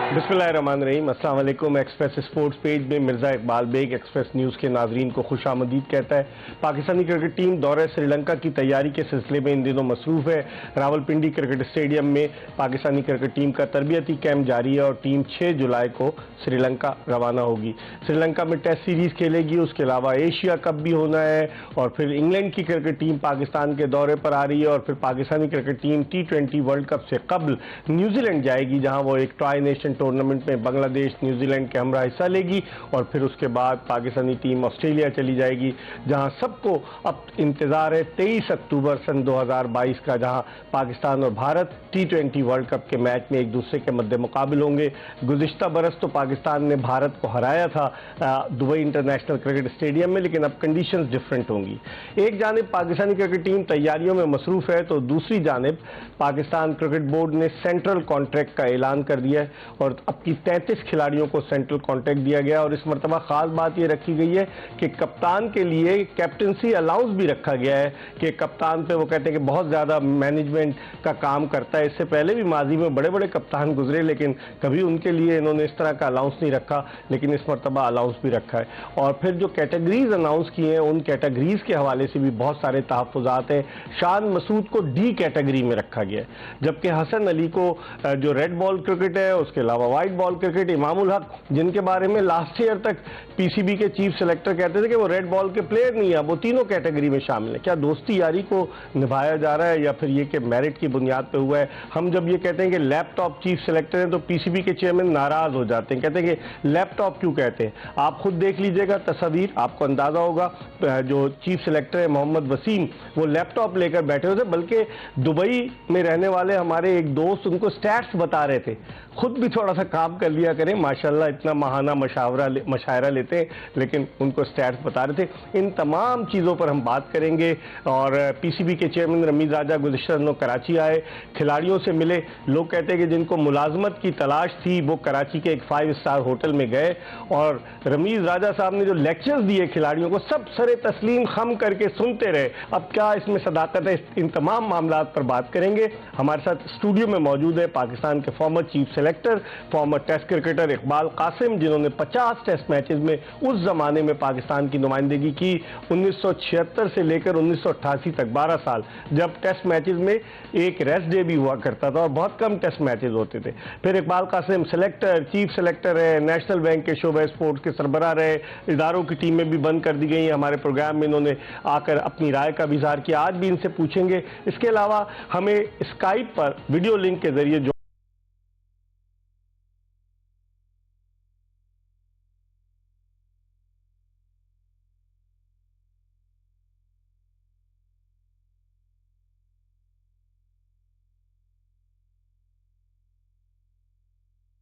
बिस्मिल्लाहिर्रहमानिर्रहीम। अस्सलाम वालेकुम। एक्सप्रेस स्पोर्ट्स पेज में मिर्ज़ा इकबाल बेग एक्सप्रेस न्यूज़ के नाजरीन को खुशामदीद कहता है। पाकिस्तानी क्रिकेट टीम दौरे श्रीलंका की तैयारी के सिलसिले में इन दिनों मसरूफ है। रावलपिंडी क्रिकेट स्टेडियम में पाकिस्तानी क्रिकेट टीम का तरबियती कैंप जारी है और टीम 6 जुलाई को श्रीलंका रवाना होगी। श्रीलंका में टेस्ट सीरीज खेलेगी, उसके अलावा एशिया कप भी होना है और फिर इंग्लैंड की क्रिकेट टीम पाकिस्तान के दौरे पर आ रही है और फिर Pakistani cricket team T20 world cup से कबल न्यूजीलैंड जाएगी, जहां वो एक ट्राई नेशन टूर्नामेंट में बांग्लादेश न्यूजीलैंड के हमरा हिस्सा लेगी और फिर उसके बाद पाकिस्तानी टीम ऑस्ट्रेलिया चली जाएगी, जहां सबको अब इंतजार है 23 अक्टूबर सन 2022 का, जहां पाकिस्तान और भारत T20 वर्ल्ड कप के मैच में एक दूसरे के मद्दे मुकाबिल होंगे। गुज़िश्ता बरस तो पाकिस्तान ने भारत को हराया था दुबई इंटरनेशनल क्रिकेट स्टेडियम में, लेकिन अब कंडीशंस डिफरेंट होंगी। एक जानिब पाकिस्तानी क्रिकेट टीम तैयारियों में मसरूफ है तो दूसरी जानिब पाकिस्तान क्रिकेट बोर्ड ने सेंट्रल कॉन्ट्रैक्ट का ऐलान कर दिया है और अब की 33 खिलाड़ियों को सेंट्रल कॉन्ट्रैक्ट दिया गया और इस मरतबा खास बात यह रखी गई है कि कप्तान के लिए कैप्टनसी अलाउंस भी रखा गया है कि कप्तान पे वो कहते हैं कि बहुत ज़्यादा मैनेजमेंट का काम करता है। इससे पहले भी माजी में बड़े बड़े कप्तान गुजरे लेकिन कभी उनके लिए इन्होंने इस तरह का अलाउंस नहीं रखा, लेकिन इस मरतबा अलाउंस भी रखा है। और फिर जो कैटेगरीज अनाउंस किए हैं उन कैटेगरीज के हवाले से भी बहुत सारे तहफ़्फ़ुज़ात हैं। शान मसूद को D कैटेगरी में रखा गया है, जबकि हसन अली को जो रेड बॉल क्रिकेट है, उसके अलावा white ball cricket, Imamul Haq जिनके बारे में लास्ट ईयर तक PCB के चीफ सेलेक्टर कहते थे कि वो रेड बॉल के प्लेयर नहीं है, वो तीनों कैटेगरी में शामिल है। क्या दोस्ती यारी को निभाया जा रहा है या फिर ये कि मेरिट की बुनियाद पे हुआ है? हम जब ये कहते हैं कि लैपटॉप चीफ सेलेक्टर हैं तो PCB के चेयरमैन नाराज हो जाते हैं, कहते हैं कि लैपटॉप क्यों कहते हैं। आप खुद देख लीजिएगा तस्वीर, आपको अंदाजा होगा जो चीफ सेलेक्टर है मोहम्मद वसीम वो लैपटॉप लेकर बैठे हुए थे, बल्कि दुबई में रहने वाले हमारे एक दोस्त उनको स्टैट्स बता रहे थे। खुद भी थोड़ा सा काम कर लिया करें, माशाल्लाह इतना महाना मशायरा लेते हैं, लेकिन उनको स्टैट्स बता रहे थे। इन तमाम चीज़ों पर हम बात करेंगे। और PCB के चेयरमैन रमीज़ राजा गुज़िश्ता दिनों कराची आए, खिलाड़ियों से मिले। लोग कहते हैं कि जिनको मुलाजमत की तलाश थी वो कराची के एक 5 स्टार होटल में गए और रमीज़ राजा साहब ने जो लेक्चर्स दिए खिलाड़ियों को सब सरे तस्लीम खम करके सुनते रहे। अब क्या इसमें सदाकत है, इन तमाम मामलों पर बात करेंगे। हमारे साथ स्टूडियो में मौजूद है पाकिस्तान के former chief selector, former test cricketer Iqbal Qasim, जिन्होंने 50 टेस्ट मैचेस में उस जमाने में पाकिस्तान की नुमाइंदगी की 1976 से लेकर 1988 तक 12 साल, जब टेस्ट मैचेस में एक रेस्ट डे भी हुआ करता था और बहुत कम टेस्ट मैचेस होते थे। फिर Iqbal Qasim selector, chief selector है, नेशनल बैंक के शोबे स्पोर्ट्स के सरबराह रहे, इदारों की टीमें भी बंद कर दी गई हैं। हमारे प्रोग्राम में इन्होंने आकर अपनी राय का भी इजहार किया, आज भी इनसे पूछेंगे। इसके अलावा हमें स्काइप पर वीडियो लिंक के जरिए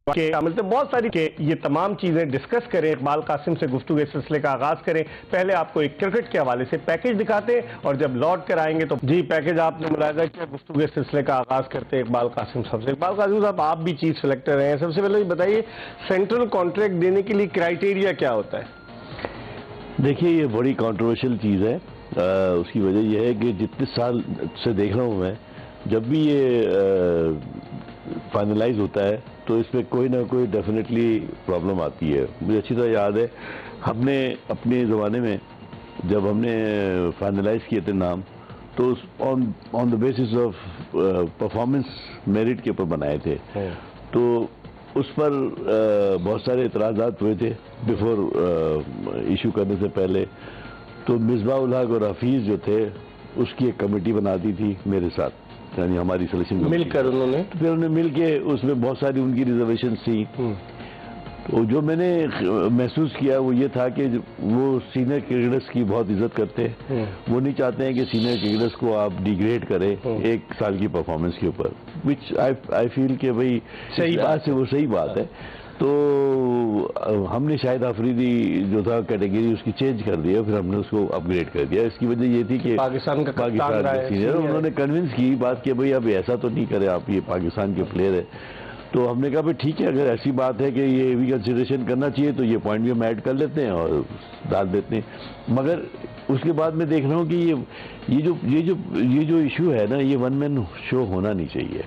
बहुत सारी के ये तमाम चीजें डिस्कस करें, इकबाल कासिम से गुफ्तगू इस सिलसिले का आगाज करें। पहले आपको एक क्रिकेट के हवाले से पैकेज दिखाते हैं और जब लौट कर आएंगे तो जी पैकेज आपने मुलाहिजा किया, गुफ्तगू इस सिलसिले का आगाज करते हैं इकबाल कासिम साहब से। इकबाल कासिम साहब, आप भी चीफ सेलेक्टर हैं, सबसे पहले बताइए सेंट्रल कॉन्ट्रैक्ट देने के लिए क्राइटेरिया क्या होता है? देखिए, ये बड़ी कॉन्ट्रोवर्शियल चीज़ है। उसकी वजह यह है कि जितने साल से देख रहा हूँ मैं, जब भी ये फाइनलाइज होता है तो इसमें कोई ना कोई डेफिनेटली प्रॉब्लम आती है। मुझे अच्छी तरह याद है, हमने अपने ज़माने में जब हमने फाइनलाइज किए थे नाम, तो on the basis of performance merit के ऊपर बनाए थे। तो उस पर बहुत सारे इतराज़ात हुए थे बिफोर इशू करने से पहले। तो मिसबाह उल हक और हफीज़ जो थे उसकी एक कमेटी बना दी थी मेरे साथ, यानी हमारी सिलेक्शन मिलकर उन्होंने, तो फिर उन्होंने मिल के उसमें बहुत सारी उनकी रिजर्वेशन थी। तो जो मैंने महसूस किया वो ये था कि वो सीनियर क्रिकेटर्स की बहुत इज्जत करते हैं। वो नहीं चाहते हैं कि सीनियर क्रिकेटर्स को आप डिग्रेड करें एक साल की परफॉर्मेंस के ऊपर, विच आई फील कि भाई सही बात है, वो सही बात है। तो हमने शाहिद अफरीदी जो था कैटेगरी उसकी चेंज कर दिया, फिर हमने उसको अपग्रेड कर दिया। इसकी वजह ये थी कि पाकिस्तान का सीनियर, उन्होंने कन्विंस की बात कि भाई अब ऐसा तो नहीं करे आप, ये पाकिस्तान के प्लेयर है। तो हमने कहा भाई ठीक है, अगर ऐसी बात है कि ये भी कंसिडरेशन करना चाहिए तो ये पॉइंट भी हम ऐड कर लेते हैं और डाल देते हैं। मगर उसके बाद मैं देख रहा हूँ कि ये जो इशू है ना, ये वन मैन शो होना नहीं चाहिए।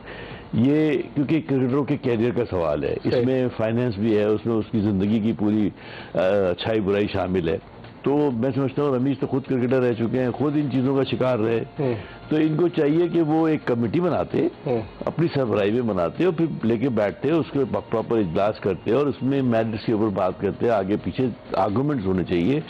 ये क्योंकि क्रिकेटरों के कैरियर का सवाल है, इसमें फाइनेंस भी है, उसमें उसकी ज़िंदगी की पूरी अच्छाई बुराई शामिल है। तो मैं समझता हूँ रमीज तो खुद क्रिकेटर रह चुके हैं, खुद इन चीज़ों का शिकार रहे, तो इनको चाहिए कि वो एक कमेटी बनाते, अपनी सरबराही में बनाते और फिर लेके बैठते, उसके प्रॉपर इजलास करते और उसमें मैरिट्स के ऊपर बात करते, आगे पीछे आर्गूमेंट्स होने चाहिए,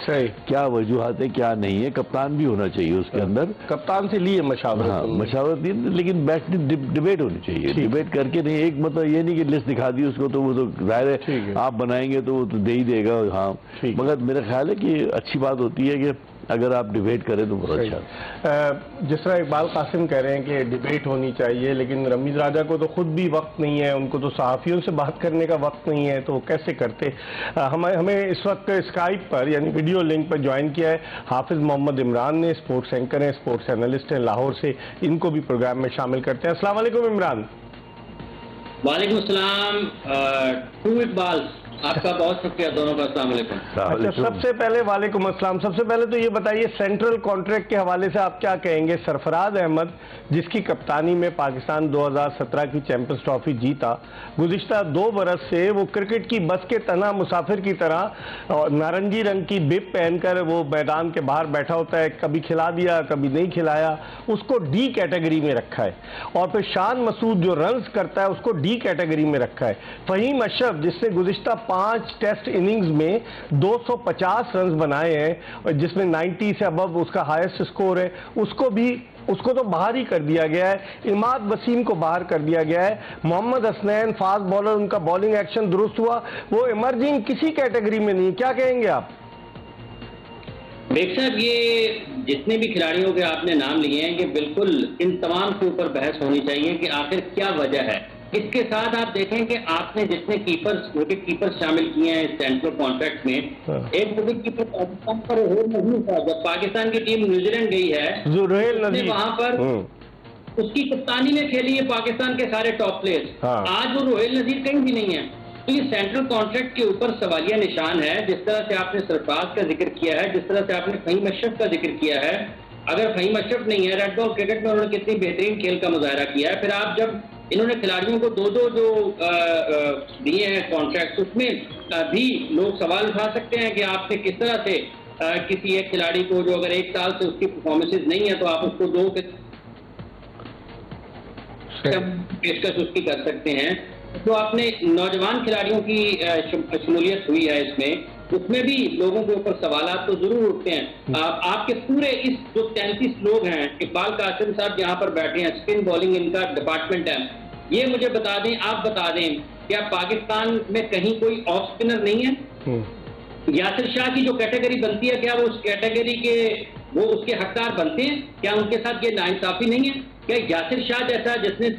क्या वजूहत है क्या नहीं है, कप्तान भी होना चाहिए उसके अंदर, कप्तान से लिए मशावरत। हाँ, मशावरत नहीं, लेकिन बैठ डिबेट होनी चाहिए, डिबेट करके नहीं, एक मतलब ये नहीं कि लिस्ट दिखा दी उसको तो वो तो जाहिर है आप बनाएंगे तो वो तो दे ही देगा, हाँ, मगर मेरा ख्याल है कि अच्छी बात होती है कि अगर आप डिबेट करें तो बहुत अच्छा। जिस तरह इकबाल कासिम कह रहे हैं कि डिबेट होनी चाहिए, लेकिन रमीज राजा को तो खुद भी वक्त नहीं है, उनको तो सहाफ़ियों से बात करने का वक्त नहीं है, तो कैसे करते। हमें इस वक्त स्काइप पर यानी वीडियो लिंक पर ज्वाइन किया है हाफिज मोहम्मद इमरान ने, स्पोर्ट्स एंकर हैं, स्पोर्ट्स एनालिस्ट हैं लाहौर से, इनको भी प्रोग्राम में शामिल करते हैं। अस्सलाम वालेकुम इमरान। वालेकुम अस्सलाम टू इकबाल, आपका बहुत शुक्रिया दोनों का। अस्सलाम वालेकुम। अच्छा, सबसे पहले वालेकुम अस्सलाम। सबसे पहले तो ये बताइए सेंट्रल कॉन्ट्रैक्ट के हवाले से आप क्या कहेंगे। सरफराज अहमद जिसकी कप्तानी में पाकिस्तान 2017 की चैंपियंस ट्रॉफी जीता, गुज़िश्ता 2 बरस से वो क्रिकेट की बस के तना मुसाफिर की तरह और नारंगी रंग की बिब पहनकर वो मैदान के बाहर बैठा होता है, कभी खिला दिया कभी नहीं खिलाया, उसको डी कैटेगरी में रखा है। और फिर शान मसूद जो रन्स करता है उसको डी कैटेगरी में रखा है। फहीम अशरफ जिसने गुज़िश्ता 5 टेस्ट इनिंग्स में 250 रन बनाए हैं, जिसमें 90 से अबव उसका हाईएस्ट स्कोर है, उसको तो बाहर ही कर दिया गया है। इमाद वसीम को बाहर कर दिया गया है। मोहम्मद हसनैन फास्ट बॉलर, उनका बॉलिंग एक्शन दुरुस्त हुआ, वो इमर्जिंग किसी कैटेगरी में नहीं। क्या कहेंगे आप? बेग साहब, ये जितने भी खिलाड़ियों के आपने नाम लिए हैं, ये बिल्कुल इन तमाम के ऊपर बहस होनी चाहिए कि आखिर क्या वजह है। इसके साथ आप देखें कि आपने जितने विकेट कीपर्स शामिल किए हैं इस सेंट्रल कॉन्ट्रैक्ट में, एक विकेट कीपर पाकिस्तान पर रोहिल नजीर था। जब पाकिस्तान की टीम न्यूजीलैंड गई है, रोहिल नजीर वहां पर उसकी कप्तानी में खेली है पाकिस्तान के सारे टॉप प्लेयर्स। आज वो रोहिल नजीर कहीं भी नहीं है। तो ये सेंट्रल कॉन्ट्रैक्ट के ऊपर सवालिया निशान है। जिस तरह से आपने सरफराज का जिक्र किया है, जिस तरह से आपने फहीम अशरफ का जिक्र किया है, अगर फहीम अशरफ नहीं है, रेड बॉल क्रिकेट में उन्होंने कितनी बेहतरीन खेल का मुजाहरा किया है। फिर आप जब इन्होंने खिलाड़ियों को दो जो दिए हैं कॉन्ट्रैक्ट, उसमें भी लोग सवाल उठा सकते हैं कि आपने किस तरह से किसी एक खिलाड़ी को जो अगर 1 साल से उसकी परफॉर्मेंसेज नहीं है तो आप उसको 2 पेशकश उसकी कर सकते हैं। तो आपने नौजवान खिलाड़ियों की शमूलियत हुई है इसमें, उसमें भी लोगों के ऊपर सवालात तो जरूर उठते हैं। आपके पूरे इस जो 33 लोग हैं, इकबाल कासिम साहब यहाँ पर बैठे हैं, स्पिन बॉलिंग इनका डिपार्टमेंट है, ये मुझे बता दें, आप बता दें, क्या पाकिस्तान में कहीं कोई ऑफ स्पिनर नहीं है? यासिर शाह की जो कैटेगरी बनती है, क्या वो उस कैटेगरी के वो उसके हकदार बनते हैं? क्या उनके साथ ये नाइंसाफी नहीं है? क्या यासिर शाह जैसा जिसने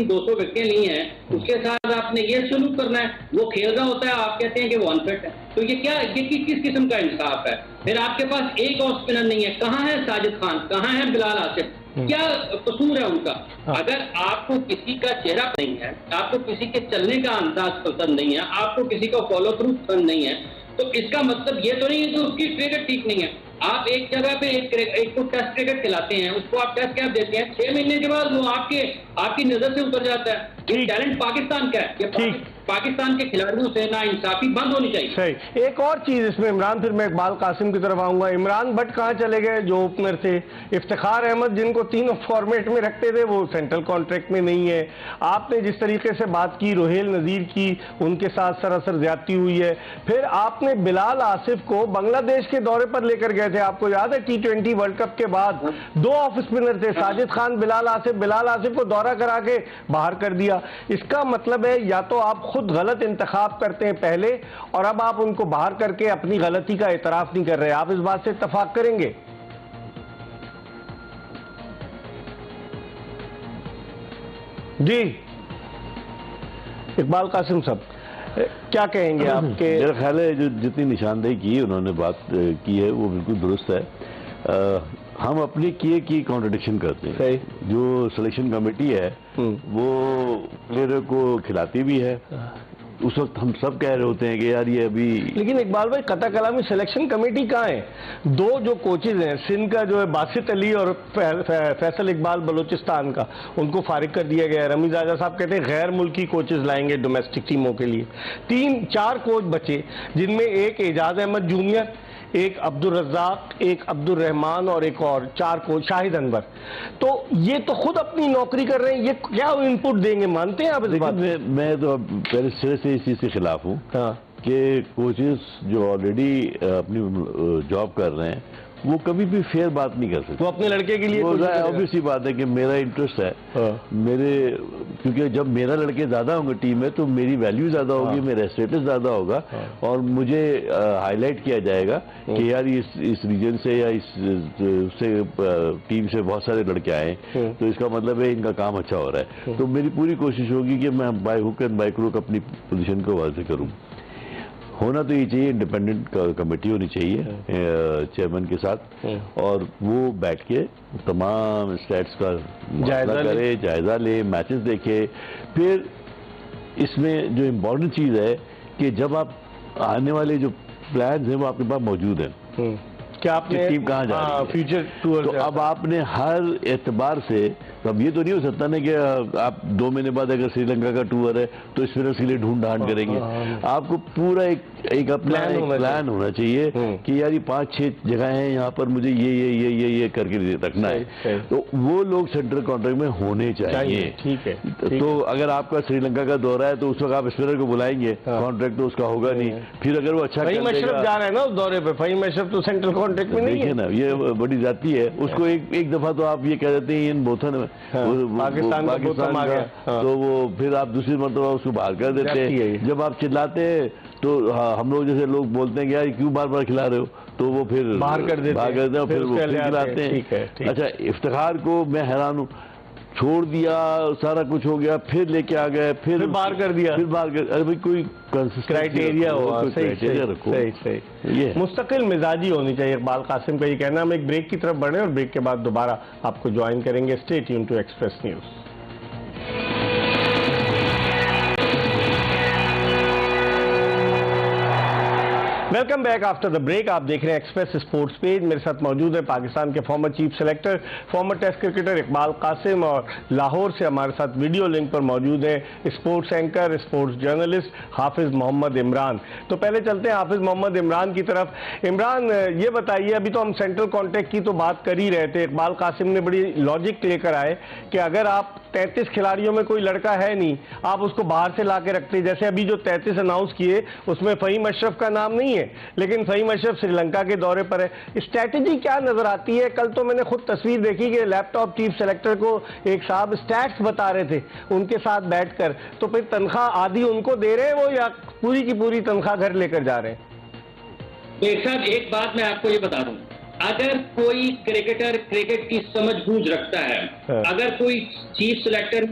200 विकेटें ली हैं, उसके साथ आपने ये सलूक करना है? वो खेल रहा होता है, आप कहते हैं कि वो अनफिट है। तो ये किस किस्म का इंसाफ है? फिर आपके पास एक और स्पिनर नहीं है। कहाँ है साजिद खान, कहाँ है बिलाल आसिफ? क्या कसूर है उनका? अगर आपको किसी का चेहरा नहीं है, आपको किसी के चलने का अंदाज पसंद नहीं है, आपको किसी का फॉलो थ्रू पसंद नहीं है, तो इसका मतलब ये तो नहीं है कि उसकी क्रिकेट ठीक नहीं है। आप एक जगह पे एक को टेस्ट क्रिकेट खिलाते हैं, उसको आप टेस्ट कैप देते हैं, 6 महीने के बाद वो आपकी नजर से उतर जाता है। ये टैलेंट पाकिस्तान का है, ये पाकिस्तान के खिलाड़ियों से ना इंसाफी बंद होनी चाहिए। सही। एक और चीज इसमें इमरान, फिर मैं इकबाल कासिम की तरफ आऊंगा। इमरान भट्ट कहाँ चले गए जो ओपनर थे? इफ्तिखार अहमद जिनको तीनों फॉर्मेट में रखते थे, वो सेंट्रल कॉन्ट्रैक्ट में नहीं है। आपने जिस तरीके से बात की रोहिल नजीर की, उनके साथ सरासर ज्यादती हुई है। फिर आपने बिलाल आसिफ को बांग्लादेश के दौरे पर लेकर गए थे, आपको याद है? T20 वर्ल्ड कप के बाद 2 ऑफ स्पिनर थे, साजिद खान, बिलाल आसिफ को दौरा करा के बाहर कर दिया। इसका मतलब है या तो आप खुद गलत इंतखाब करते हैं पहले, और अब आप उनको बाहर करके अपनी गलती का एतराफ नहीं कर रहे। आप इस बात से इत्तफाक करेंगे? जी इकबाल कासिम साहब, क्या कहेंगे आपके? मेरा ख्याल है जो जितनी निशानदेही की उन्होंने बात की है वो बिल्कुल दुरुस्त है। हम अपने किए की कॉन्ट्रडिक्शन करते हैं। जो सिलेक्शन कमेटी है वो प्लेयर को खिलाती भी है, उस वक्त हम सब कह रहे होते हैं कि यार ये अभी, लेकिन इकबाल भाई कता कलामी सिलेक्शन कमेटी कहाँ है? दो जो कोचेज हैं, सिंध का जो है बासित अली और फैसल इकबाल बलूचिस्तान का, उनको फारिग कर दिया गया है। रमीज आजा साहब कहते हैं गैर मुल्की कोचेज लाएंगे डोमेस्टिक टीमों के लिए। 3-4 कोच बचे, जिनमें एक एजाज अहमद जूनियर, एक अब्दुल रज्जाक, एक अब्दुल रहमान और एक और 4 कोच शाहिद अनवर। तो ये तो खुद अपनी नौकरी कर रहे हैं, ये क्या इनपुट देंगे? मानते हैं आप इस बात? मैं तो पहले सिरे से इस चीज के खिलाफ हूँ कि कोचेस जो ऑलरेडी अपनी जॉब कर रहे हैं वो कभी भी फेयर बात नहीं कर सकते। वो अपने लड़के के लिए ऑब्वियसली बात है कि मेरा इंटरेस्ट है, मेरे, क्योंकि जब मेरा लड़के ज्यादा होंगे टीम में तो मेरी वैल्यू ज्यादा होगी, मेरा स्टेटस ज्यादा होगा, और मुझे हाईलाइट किया जाएगा कि यार इस रीजन से या इस से टीम से बहुत सारे लड़के आए, तो इसका मतलब है इनका काम अच्छा हो रहा है। तो मेरी पूरी कोशिश होगी कि मैं by hook and by crook अपनी पोजीशन को वाज़ेह करूं। होना तो ये चाहिए, इंडिपेंडेंट कमेटी होनी चाहिए चेयरमैन के साथ, और वो बैठ के तमाम स्टैट्स का जायजा ले, मैचेस देखे। फिर इसमें जो इम्पोर्टेंट चीज़ है कि जब आप आने वाले जो प्लान्स हैं वो आपके पास मौजूद हैं, क्या आपने टीम कहाँ जा रही है, फ्यूचर टूर, तो अब आपने हर एतबार से, अब ये तो नहीं हो सकता ना कि आप 2 महीने बाद अगर श्रीलंका का टूर है तो स्पिनर्स के लिए ढूंढ ढांड करेंगे। आपको पूरा एक अपना प्लान होना चाहिए कि यार ये 5-6 जगह हैं, यहाँ पर मुझे ये करके रखना है। तो वो लोग सेंट्रल कॉन्ट्रैक्ट में होने चाहिए। ठीक है। तो अगर आपका श्रीलंका का दौरा है तो उस वक्त आप स्पिनर को बुलाएंगे, कॉन्ट्रैक्ट तो उसका होगा नहीं। फिर अगर वो अच्छा फहीम अशरफ जा रहा है ना उस दौरे पे, फहीम अशरफ तो सेंट्रल कॉन्ट्रैक्ट में नहीं है ना, ये बड़ी जाती है। उसको एक दफा तो आप ये कह देते हैं इन बोथन पाकिस्तान का, तो वो फिर आप दूसरी मरतबा उसको बाहर कर देते हैं। जब आप चिल्लाते हैं तो हम लोग जैसे लोग बोलते हैं कि यार क्यों बार बार खिला रहे हो, तो वो फिर बाहर कर देते हैं, फिर वो खिलाते हैं। अच्छा, इफ्तिखार को मैं हैरान हूँ, छोड़ दिया, सारा कुछ हो गया, फिर लेके आ गए, फिर बाहर कर दिया, फिर बाहर कर। अरे भाई कोई क्राइटेरिया हो, क्राइटेरिया रखो। सही। ये मुस्तकिल मिजाजी होनी चाहिए, इकबाल कासिम का ये कहना। हम एक ब्रेक की तरफ बढ़े और ब्रेक के बाद दोबारा आपको ज्वाइन करेंगे। Stay tune to express news. Welcome back after the break. आप देख रहे हैं एक्सप्रेस स्पोर्ट्स पेज। मेरे साथ मौजूद है पाकिस्तान के former chief selector, former test cricketer Iqbal Qasim, और लाहौर से हमारे साथ वीडियो लिंक पर मौजूद है स्पोर्ट्स एंकर, स्पोर्ट्स जर्नलिस्ट हाफिज मोहम्मद इमरान। तो पहले चलते हैं हाफिज मोहम्मद इमरान की तरफ। इमरान, ये बताइए, अभी तो हम सेंट्रल कॉन्ट्रैक्ट की तो बात कर ही रहे थे, इकबाल कासिम ने बड़ी लॉजिक लेकर आए कि अगर आप 33 खिलाड़ियों में कोई लड़का है नहीं, आप उसको बाहर से ला के रखते। जैसे अभी जो 33 अनाउंस किए उसमें फहीम अशरफ का नाम नहीं है, लेकिन फहीम अशरफ श्रीलंका के दौरे पर है। स्ट्रैटेजी क्या नजर आती है? कल तो मैंने खुद तस्वीर देखी कि लैपटॉप चीफ सेलेक्टर को एक साहब स्टैट्स बता रहे थे उनके साथ बैठकर, तो फिर तनख्वाह आधी उनको दे रहे हैं वो, या पूरी की पूरी तनख्वाह घर लेकर जा रहे हैं? एक साहब, एक बात मैं आपको ये बता दूं, अगर कोई क्रिकेटर क्रिकेट की समझबूझ रखता है, अगर कोई चीफ सेलेक्टर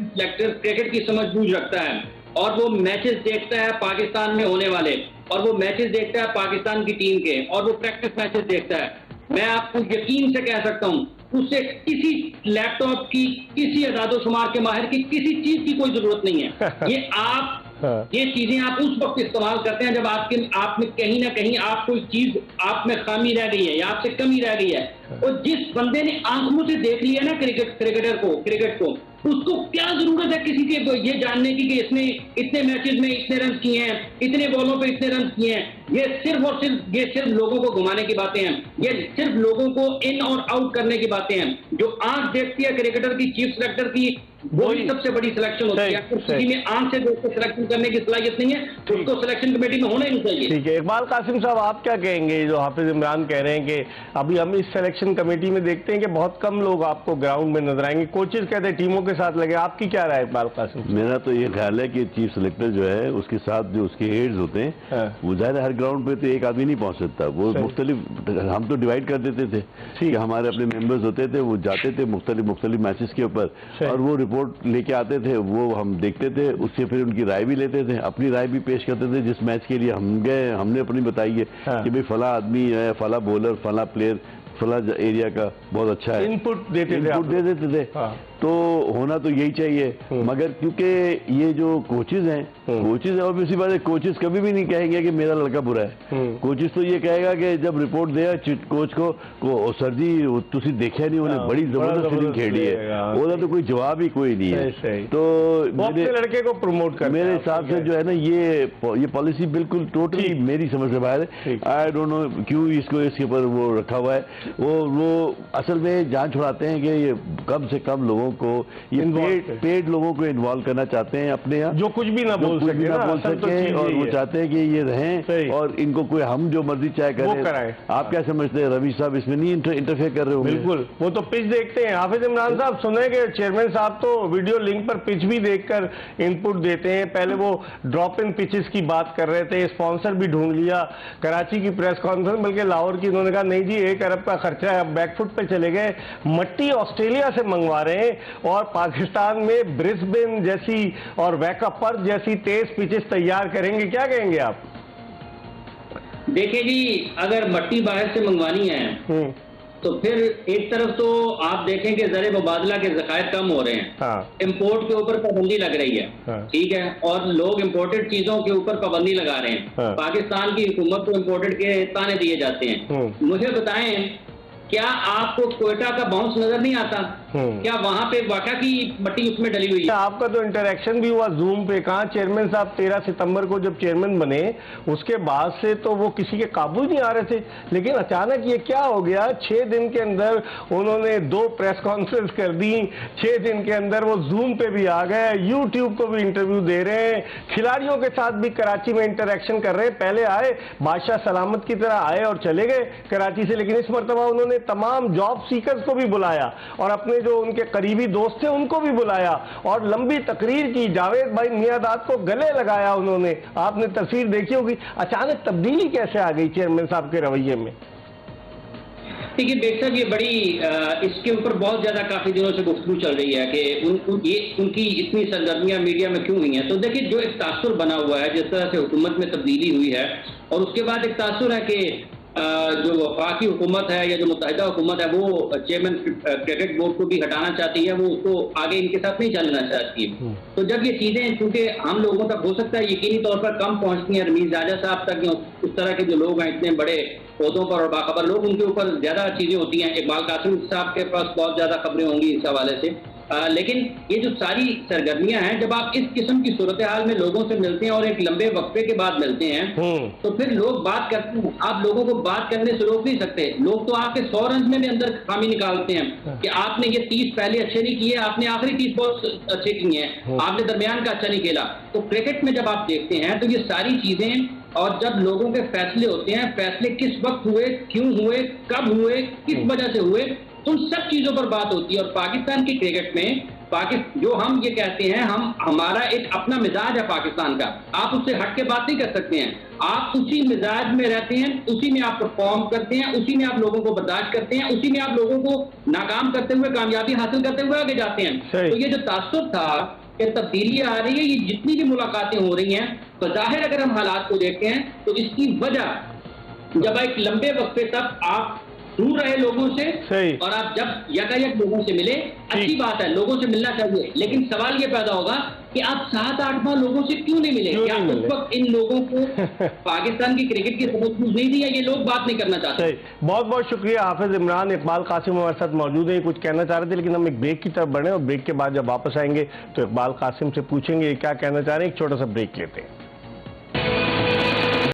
क्रिकेट की समझबूझ रखता है और वो मैचेस देखता है पाकिस्तान में होने वाले, और वो मैचेस देखता है पाकिस्तान की टीम के, और वो प्रैक्टिस मैचेस देखता है, मैं आपको यकीन से कह सकता हूं उससे किसी लैपटॉप की, किसी अदादोशुमार के माहिर की, किसी चीज की कोई जरूरत नहीं है। ये आप ये चीजें आप उस वक्त इस्तेमाल करते हैं जब आप में कहीं ना कहीं आप कोई चीज आप में खामी रह गई है या आपसे कमी रह गई है। और जिस बंदे ने आंखों से देख लिया ना क्रिकेट को उसको क्या जरूरत है किसी के ये जानने की कि इसने इतने मैचेस में इतने रन किए हैं, इतने बॉलों पे इतने रन किए हैं। ये सिर्फ और सिर्फ लोगों को घुमाने की बातें हैं, ये सिर्फ लोगों को इन और आउट करने की बातें हैं। जो आंख देखती है क्रिकेटर की, चीफ सेलेक्टर की, वो ही सबसे बड़ी सिलेक्शन होती है। किसी में आंख से देख के सिलेक्शन करने की सलाहियत नहीं है, उसको सिलेक्शन कमेटी में होना ही नहीं चाहिए। ठीक है, इकबाल कासिम साहब, आप क्या कहेंगे? जो हाफिज इमरान कह रहे हैं कि अभी हम इस सिलेक्शन कमेटी में देखते हैं कि बहुत कम लोग आपको ग्राउंड में नजर आएंगे, कोचेज कहते हैं टीमों के साथ लगे, आपकी क्या राय है इकबाल कासिम? मेरा तो ये ख्याल है कि चीफ सेलेक्टर जो है उसके साथ जो उसके एड्स होते हैं, वो ज़ाहिर हर ग्राउंड पे तो एक आदमी नहीं पहुंच सकता, वो मुख्तलिफ, हम तो डिवाइड कर देते थे कि हमारे अपने मेंबर्स होते थे, वो जाते थे मुख्तलिफ मैचेस के ऊपर और वो रिपोर्ट लेके आते थे, वो हम देखते थे, उससे फिर उनकी राय भी लेते थे, अपनी राय भी पेश करते थे। जिस मैच के लिए हम गए हमने अपनी बताई है कि भाई फला आदमी है, फला बॉलर, फला प्लेयर, फला एरिया का बहुत अच्छा है, इनपुट देते थे। तो होना तो यही चाहिए। मगर क्योंकि ये जो कोचेज हैं, कोचेज ऑब्वियसली बात है, कोचेज कभी भी नहीं कहेंगे कि मेरा लड़का बुरा है। कोचेज तो ये कहेगा कि जब रिपोर्ट दिया कोच को सर जी तुसी देखा नहीं, उन्हें बड़ी जबरदस्त फील्डिंग खेली है, ਉਹਦਾ तो कोई जवाब ही कोई नहीं है। तो मेरे लड़के को प्रमोट कर, मेरे हिसाब से जो है ना, ये पॉलिसी बिल्कुल टोटली मेरी समझ से बाहर है। आई डोंट नो क्यों इसको इसके ऊपर वो रखा हुआ है। वो असल में जान छुड़ाते हैं कि ये कम से कम लोगों को, ये पेड लोगों को इन्वॉल्व करना चाहते हैं अपने यहाँ, जो कुछ भी ना बोल सके, और वो चाहते हैं कि ये रहें और इनको कोई हम जो मर्जी चाहे करें। आप क्या समझते हैं रवि साहब, इसमें नहीं इंटरफेयर कर रहे हो? बिल्कुल, वो तो पिच देखते हैं। हाफिज इमरान साहब सुने कि चेयरमैन साहब तो वीडियो लिंक पर पिच भी देखकर इनपुट देते हैं। पहले वो ड्रॉप इन पिचेस की बात कर रहे थे, स्पॉन्सर भी ढूंढ लिया, कराची की प्रेस कॉन्फ्रेंस बल्कि लाहौर की, उन्होंने कहा नहीं जी 1 अरब का खर्चा है। अब बैकफुट पे चले गए, मट्टी ऑस्ट्रेलिया से मंगवा रहे हैं और पाकिस्तान में ब्रिस्बेन जैसी और वैका पर्थ जैसी तेज पिचेस तैयार करेंगे। क्या कहेंगे आप? देखिए जी, अगर मट्टी बाहर से मंगवानी है तो फिर एक तरफ तो आप देखें कि ज़र मुबादला के ज़खायर कम हो रहे हैं, इंपोर्ट के ऊपर पाबंदी लग रही है, ठीक है, और लोग इंपोर्टेड चीजों के ऊपर पाबंदी लगा रहे हैं। पाकिस्तान की हुकूमत को इंपोर्टेड के ताने दिए जाते हैं। मुझे बताएं, क्या आपको कोयटा का बाउंस नजर नहीं आता? क्या वहां पे वाकई की मट्टी उसमें डली हुई है? आपका तो इंटरेक्शन भी हुआ जूम पे, कहा चेयरमैन साहब 13 सितंबर को जब चेयरमैन बने उसके बाद से तो वो किसी के काबू नहीं आ रहे थे, लेकिन अचानक ये क्या हो गया? 6 दिन के अंदर उन्होंने 2 प्रेस कॉन्फ्रेंस कर दी, 6 दिन के अंदर वो जूम पे भी आ गए, यूट्यूब को भी इंटरव्यू दे रहे हैं, खिलाड़ियों के साथ भी कराची में इंटरेक्शन कर रहे हैं। पहले आए बादशाह सलामत की तरह आए और चले गए कराची से, लेकिन इस मरतबा उन्होंने तमाम जॉब सीकर्स को भी बुलाया और अपने जो उनके करीबी दोस्त थे उनको भी बुलाया और लंबी तकरीर की, जावेद भाई मियादाद को गले लगाया उन्होंने। आपने तस्वीर देखी होगी। अचानक तब्दीली कैसे आ गई चेयरमैन साहब के रवैये में? देखिए बेशक ये बड़ी इसके ऊपर बहुत ज्यादा काफी दिनों से गुफ्तगू चल रही है कि उनकी इतनी सरगर्मियां मीडिया में क्यों हुई हैं। तो देखिए, जो एक तासुर बना हुआ है जिस तरह से हुकूमत में तब्दीली हुई है, और उसके बाद एक तासुर है कि जो वफाकी हुकूमत है या जो मुत्तहिदा हुकूमत है वो चेयरमैन क्रिकेट बोर्ड को भी हटाना चाहती है, वो उसको आगे इनके साथ नहीं चलना चाहती है। तो जब ये चीजें चूंकि आम लोगों तक हो सकता है यकीनी तौर पर कम पहुंचती हैं, रमीज राजा साहब तक, उस तरह के जो लोग हैं इतने बड़े पौधों पर और बाखबर लोग, उनके ऊपर ज्यादा चीजें होती हैं। इकबाल कासिम साहब के पास बहुत ज्यादा खबरें होंगी इस हवाले से। लेकिन ये जो सारी सरगर्मियां हैं, जब आप इस किस्म की सूरत हाल में लोगों से मिलते हैं और एक लंबे वक्फे के बाद मिलते हैं, तो फिर लोग बात करते हैं। आप लोगों को बात करने से रोक नहीं सकते। लोग तो आपके 100 रन में भी अंदर खामी निकालते हैं कि आपने ये 30 पहले अच्छे नहीं किए, आपने आखिरी 30 बहुत अच्छे किए हैं, आपने दरमियान का अच्छा नहीं खेला। तो क्रिकेट में जब आप देखते हैं तो ये सारी चीजें, और जब लोगों के फैसले होते हैं, फैसले किस वक्त हुए, क्यों हुए, कब हुए, किस वजह से हुए, उन सब चीजों पर बात होती है। और पाकिस्तान की क्रिकेट में जो हम ये कहते हैं, हमारा एक अपना मिजाज है पाकिस्तान का, आप उससे हट के बात नहीं कर सकते हैं। आप उसी मिजाज में रहते हैं, उसी में आप परफॉर्म करते हैं, उसी में आप लोगों को बर्दाश्त करते हैं, उसी में आप लोगों को नाकाम करते हुए कामयाबी हासिल करते हुए आगे जाते हैं। तो ये जो तासुर था कि तब्दीली आ रही है, ये जितनी भी मुलाकातें हो रही हैं, बज़ाहिर अगर हम हालात को देखते हैं तो इसकी वजह जब एक लंबे वक्फे तक आप दूर रहे लोगों से और आप जब यकायक लोगों से मिले, अच्छी बात है, लोगों से मिलना चाहिए, लेकिन सवाल ये पैदा होगा कि आप 7-8 माह लोगों से क्यों नहीं मिले? क्या उस वक्त इन लोगों को पाकिस्तान की क्रिकेट की समझ नहीं दी है? ये लोग बात नहीं करना चाहते। बहुत बहुत शुक्रिया हाफिज इमरान। इकबाल कासिम हमारे साथ मौजूद है, कुछ कहना चाह रहे थे, लेकिन हम एक ब्रेक की तरफ बढ़े और ब्रेक के बाद जब वापस आएंगे तो इकबाल कासिम से पूछेंगे क्या कहना चाह रहे हैं। एक छोटा सा ब्रेक लेते हैं।